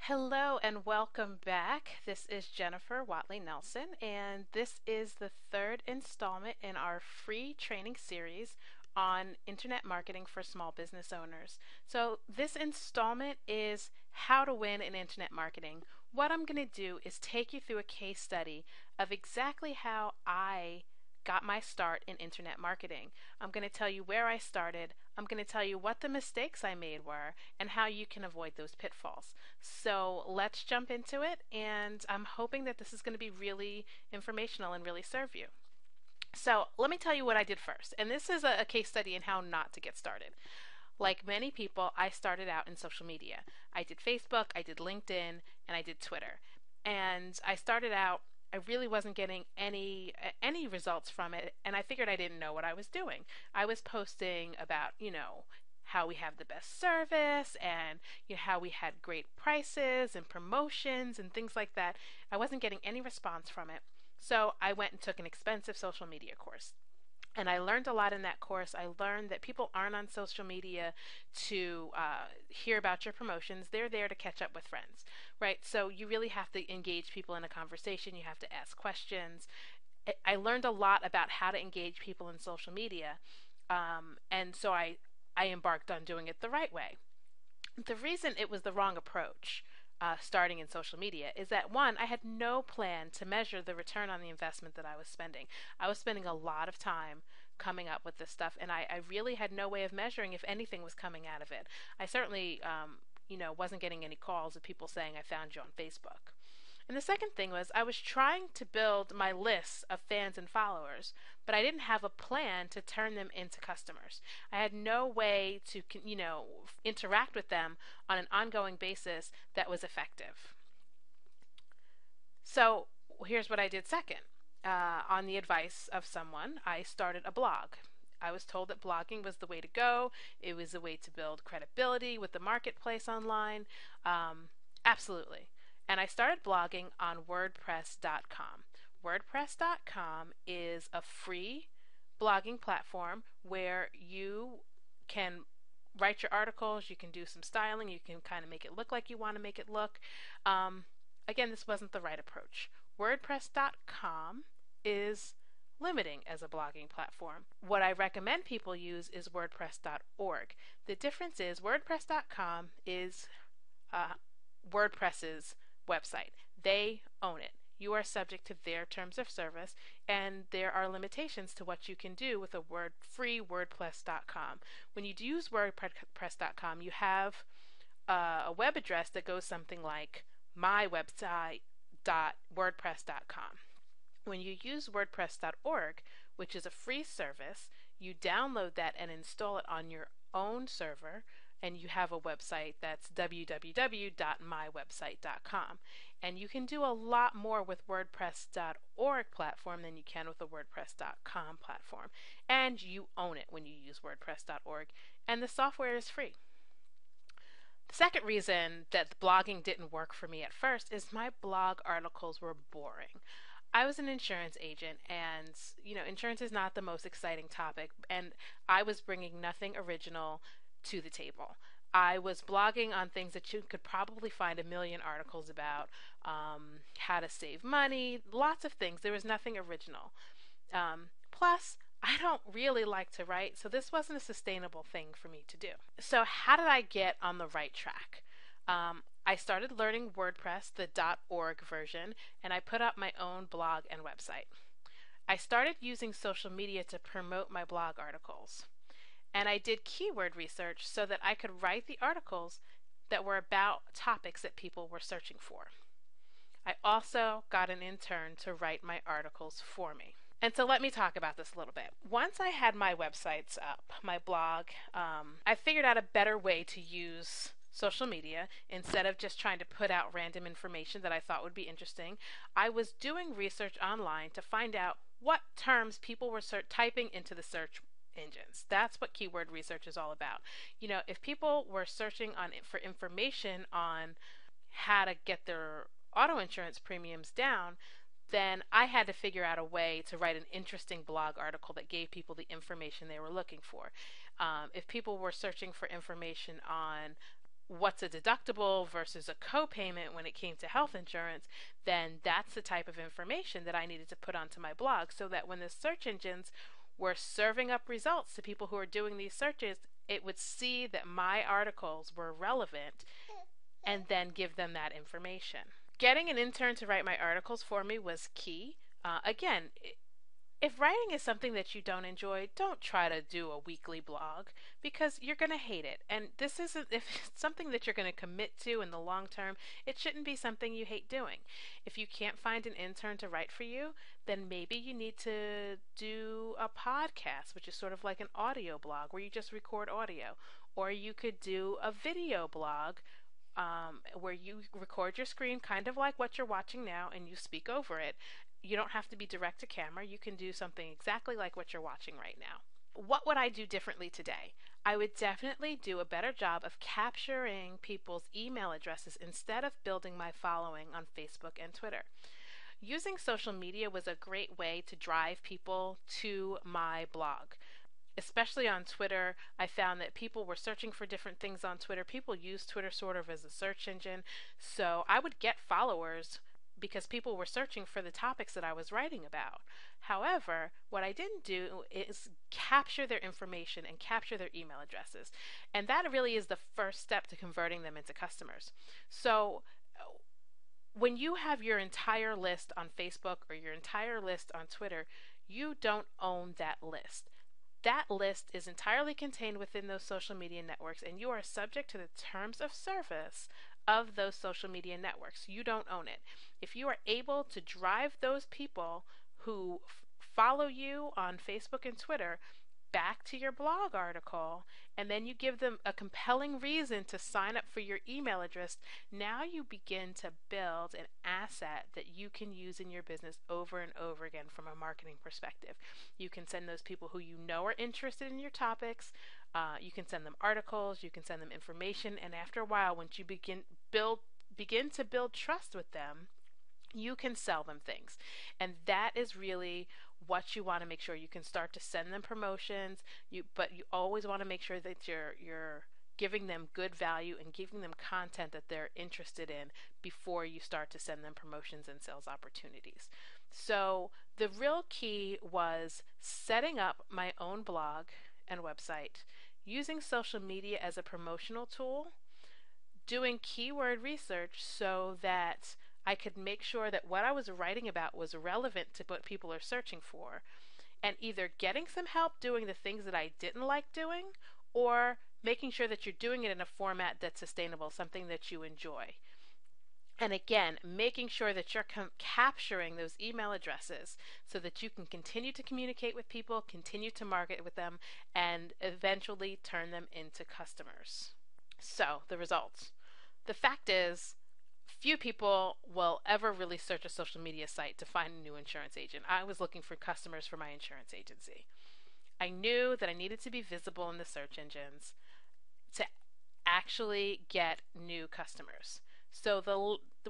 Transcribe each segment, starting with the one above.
Hello and welcome back. This is Jennifer Watley Nelson, and this is the third installment in our free training series on internet marketing for small business owners. So, this installment is how to win in internet marketing. What I'm going to do is take you through a case study of exactly how I got my start in internet marketing. I'm going to tell you where I started. I'm going to tell you what the mistakes I made were and how you can avoid those pitfalls. So let's jump into it, and I'm hoping that this is going to be really informational and really serve you. So let me tell you what I did first. And this is a case study in how not to get started. Like many people, I started out in social media. I did Facebook, I did LinkedIn, and I did Twitter. And I started out, I really wasn't getting any results from it, and I figured I didn't know what I was doing. I was posting about, how we have the best service and how we had great prices and promotions and things like that. I wasn't getting any response from it. So I went and took an expensive social media course. And I learned a lot in that course. I learned that people aren't on social media to hear about your promotions. They're there to catch up with friends, right? So you really have to engage people in a conversation. You have to ask questions. I learned a lot about how to engage people in social media. And so I embarked on doing it the right way. The reason it was the wrong approach, starting in social media, is that one, I had no plan to measure the return on the investment that I was spending. I was spending a lot of time coming up with this stuff, and I really had no way of measuring if anything was coming out of it. I certainly, wasn't getting any calls of people saying I found you on Facebook. And the second thing was I was trying to build my lists of fans and followers, but I didn't have a plan to turn them into customers. I had no way to, interact with them on an ongoing basis that was effective. So here's what I did second. On the advice of someone, I started a blog. I was told that blogging was the way to go. It was a way to build credibility with the marketplace online. Absolutely. And I started blogging on WordPress.com. WordPress.com is a free blogging platform where you can write your articles, you can do some styling, you can kind of make it look like you want to make it look. Again, this wasn't the right approach. WordPress.com is limiting as a blogging platform. What I recommend people use is WordPress.org. The difference is WordPress.com is WordPress's website. They own it. You are subject to their terms of service, and there are limitations to what you can do with a free WordPress.com. When you use WordPress.com, you have a web address that goes something like mywebsite.wordpress.com. When you use WordPress.org, which is a free service, you download that and install it on your own server, and you have a website that's www.mywebsite.com. And you can do a lot more with WordPress.org platform than you can with the WordPress.com platform. And you own it when you use WordPress.org, and the software is free. The second reason that blogging didn't work for me at first is my blog articles were boring. I was an insurance agent, and insurance is not the most exciting topic, and I was bringing nothing original to the table. I was blogging on things that you could probably find a million articles about, how to save money, lots of things. There was nothing original. Plus, I don't really like to write, so this wasn't a sustainable thing for me to do. So, how did I get on the right track? I started learning WordPress, the .org version, and I put up my own blog and website. I started using social media to promote my blog articles. And I did keyword research so that I could write the articles that were about topics that people were searching for. I also got an intern to write my articles for me. And so let me talk about this a little bit. Once I had my websites up, my blog, I figured out a better way to use social media instead of just trying to put out random information that I thought would be interesting. I was doing research online to find out what terms people were typing into the search engines. That's what keyword research is all about. If people were searching for information on how to get their auto insurance premiums down, then I had to figure out a way to write an interesting blog article that gave people the information they were looking for. If people were searching for information on what's a deductible versus a co-payment when it came to health insurance, then that's the type of information that I needed to put onto my blog so that when the search engines were serving up results to people who are doing these searches, it would see that my articles were relevant and then give them that information. Getting an intern to write my articles for me was key. Again, if writing is something that you don't enjoy, don't try to do a weekly blog because you're going to hate it. And this isn't, if it's something that you're going to commit to in the long term, it shouldn't be something you hate doing. If you can't find an intern to write for you, then maybe you need to do a podcast, which is sort of like an audio blog where you just record audio. Or you could do a video blog where you record your screen, kind of like what you're watching now, and you speak over it. You don't have to be direct to camera. You can do something exactly like what you're watching right now. What would I do differently today? I would definitely do a better job of capturing people's email addresses instead of building my following on Facebook and Twitter. Using social media was a great way to drive people to my blog. Especially on Twitter, I found that people were searching for different things on Twitter. People use Twitter sort of as a search engine. So I would get followers because people were searching for the topics that I was writing about. However, what I didn't do is capture their information and capture their email addresses. And that really is the first step to converting them into customers. So when you have your entire list on Facebook or your entire list on Twitter, you don't own that list. That list is entirely contained within those social media networks, and you are subject to the terms of service of those social media networks. You don't own it. If you are able to drive those people who follow you on Facebook and Twitter back to your blog article, and then you give them a compelling reason to sign up for your email address, now you begin to build an asset that you can use in your business over and over again from a marketing perspective. You can send those people who you know are interested in your topics, you can send them articles, you can send them information, and after a while, once you begin to build trust with them, you can sell them things. And that is really what you want to make sure. You can start to send them promotions, but you always want to make sure that you're giving them good value and giving them content that they're interested in before you start to send them promotions and sales opportunities. So the real key was setting up my own blog and website, using social media as a promotional tool, doing keyword research so that I could make sure that what I was writing about was relevant to what people are searching for, and either getting some help doing the things that I didn't like doing, or making sure that you're doing it in a format that's sustainable, something that you enjoy. And again, making sure that you're capturing those email addresses so that you can continue to communicate with people, continue to market with them, and eventually turn them into customers. So, the results. The fact is, few people will ever really search a social media site to find a new insurance agent. I was looking for customers for my insurance agency. I knew that I needed to be visible in the search engines to actually get new customers. So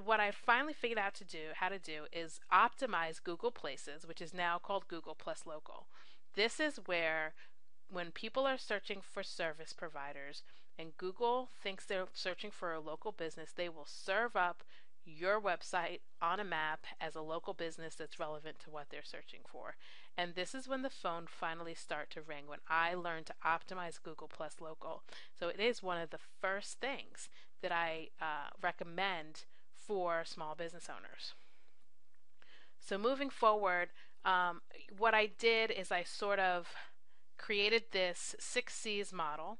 what I finally figured out how to do is optimize Google Places, which is now called Google Plus Local. This is where when people are searching for service providers and Google thinks they're searching for a local business, they will serve up your website on a map as a local business that's relevant to what they're searching for. And this is when the phone finally started to ring, when I learned to optimize Google Plus Local. So it is one of the first things that I recommend for small business owners. So moving forward, what I did is I sort of created this 6 C's model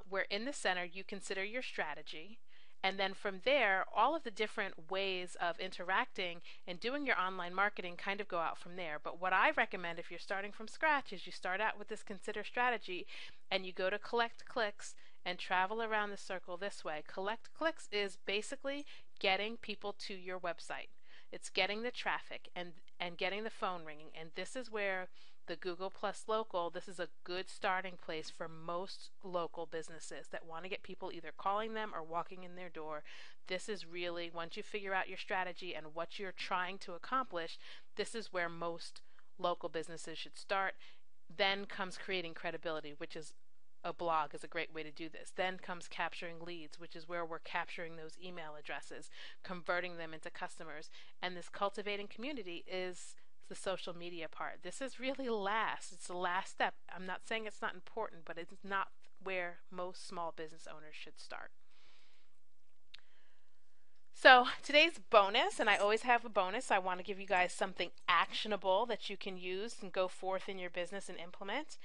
where in the center you consider your strategy, and then from there all of the different ways of interacting and doing your online marketing kind of go out from there. But what I recommend if you're starting from scratch is you start out with this consider strategy and you go to collect clicks and travel around the circle this way. Collect clicks is basically getting people to your website. It's getting the traffic and getting the phone ringing, and this is where the Google Plus Local, this is a good starting place for most local businesses that want to get people either calling them or walking in their door. This is really, once you figure out your strategy and what you're trying to accomplish, this is where most local businesses should start. Then comes creating credibility, which is a blog is a great way to do this. Then comes capturing leads, which is where we're capturing those email addresses, converting them into customers. And this cultivating community is the social media part. This is really last. It's the last step. I'm not saying it's not important, but it's not where most small business owners should start. So today's bonus, and I always have a bonus, I want to give you guys something actionable that you can use and go forth in your business and implement,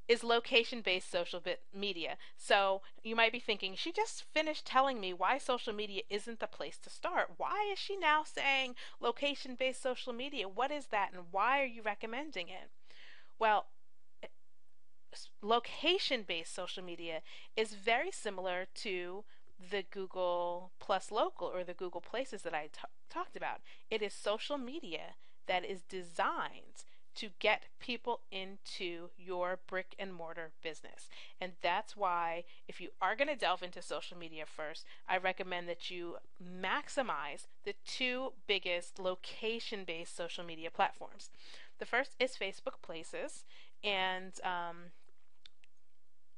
is location-based social media. So you might be thinking, she just finished telling me why social media isn't the place to start. Why is she now saying location-based social media? What is that, and why are you recommending it? Well, location-based social media is very similar to the Google Plus Local or the Google Places that I talked about. It is social media that is designed to get people into your brick and mortar business. And that's why, if you are going to delve into social media first, I recommend that you maximize the two biggest location based social media platforms. The first is Facebook Places, and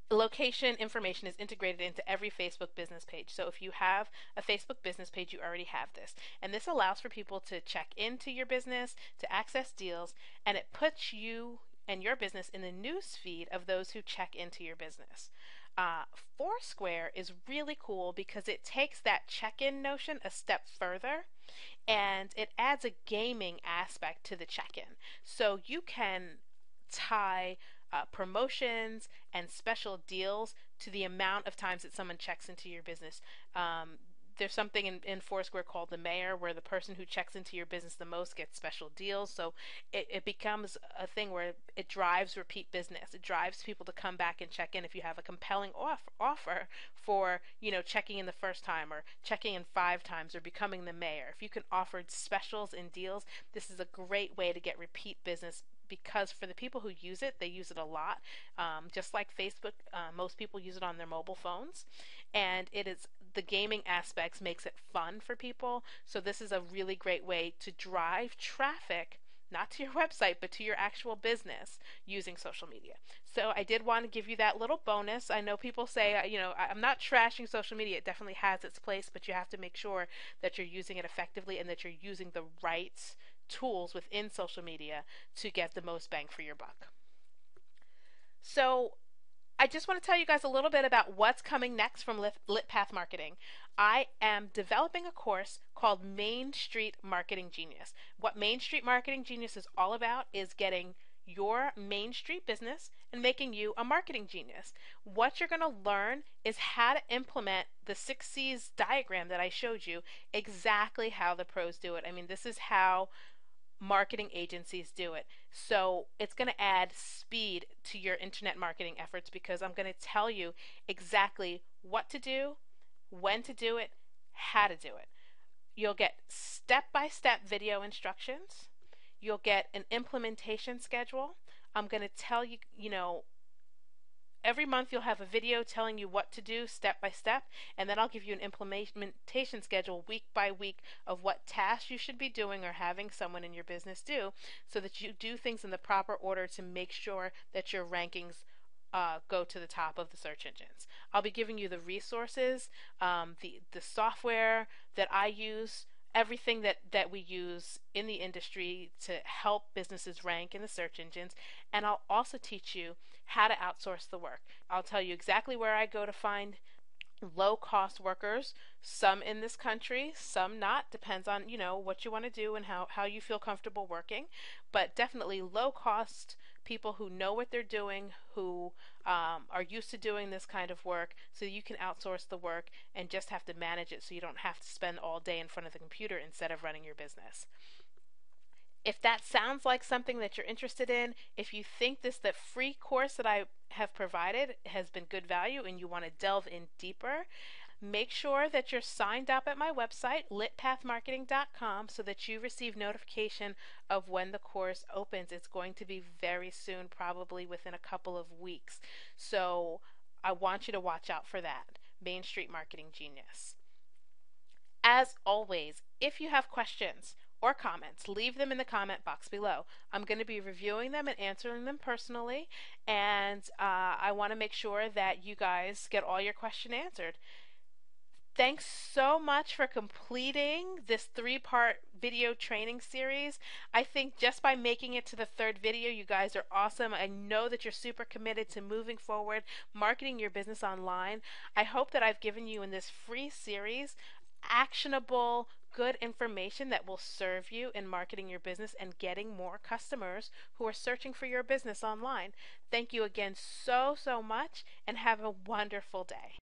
location information is integrated into every Facebook business page. So if you have a Facebook business page, you already have this. And this allows for people to check into your business, to access deals, and it puts you and your business in the news feed of those who check into your business. Foursquare is really cool because it takes that check-in notion a step further, and it adds a gaming aspect to the check-in. So you can tie promotions and special deals to the amount of times that someone checks into your business. There's something in Foursquare called the mayor, where the person who checks into your business the most gets special deals. So it becomes a thing where it drives repeat business. It drives people to come back and check in. If you have a compelling offer for, checking in the first time, or checking in 5 times, or becoming the mayor, if you can offer specials and deals, this is a great way to get repeat business, because for the people who use it, they use it a lot. Just like Facebook, most people use it on their mobile phones, and the gaming aspects makes it fun for people. So this is a really great way to drive traffic, not to your website, but to your actual business, using social media. So I did want to give you that little bonus. I know people say, I'm not trashing social media. It definitely has its place, but you have to make sure that you're using it effectively and that you're using the right tools within social media to get the most bang for your buck. So I just want to tell you guys a little bit about what's coming next from LitPath Marketing. I am developing a course called Main Street Marketing Genius. What Main Street Marketing Genius is all about is getting your Main Street business and making you a marketing genius. What you're going to learn is how to implement the 6 C's diagram that I showed you, exactly how the pros do it. I mean, this is how marketing agencies do it. So it's going to add speed to your internet marketing efforts, because I'm going to tell you exactly what to do, when to do it, how to do it. You'll get step-by-step video instructions. You'll get an implementation schedule. I'm going to tell you, every month you'll have a video telling you what to do step by step, and then I'll give you an implementation schedule week by week of what tasks you should be doing or having someone in your business do, so that you do things in the proper order to make sure that your rankings go to the top of the search engines. I'll be giving you the resources, the software that I use, everything that we use in the industry to help businesses rank in the search engines, and I'll also teach you how to outsource the work. I'll tell you exactly where I go to find low-cost workers, some in this country, some not, depends on what you want to do and how you feel comfortable working, but definitely low-cost people who know what they're doing, who are used to doing this kind of work, so you can outsource the work and just have to manage it, so you don't have to spend all day in front of the computer instead of running your business. If that sounds like something that you're interested in, if you think the free course that I have provided has been good value and you want to delve in deeper, make sure that you're signed up at my website, litpathmarketing.com, so that you receive notification of when the course opens. It's going to be very soon, probably within a couple of weeks. So I want you to watch out for that. Main Street Marketing Genius. As always, if you have questions or comments. Leave them in the comment box below. I'm going to be reviewing them and answering them personally, and I want to make sure that you guys get all your question answered. Thanks so much for completing this 3-part video training series. I think just by making it to the third video, you guys are awesome. I know that you're super committed to moving forward, marketing your business online. I hope that I've given you in this free series actionable, good information that will serve you in marketing your business and getting more customers who are searching for your business online. Thank you again so much, and have a wonderful day.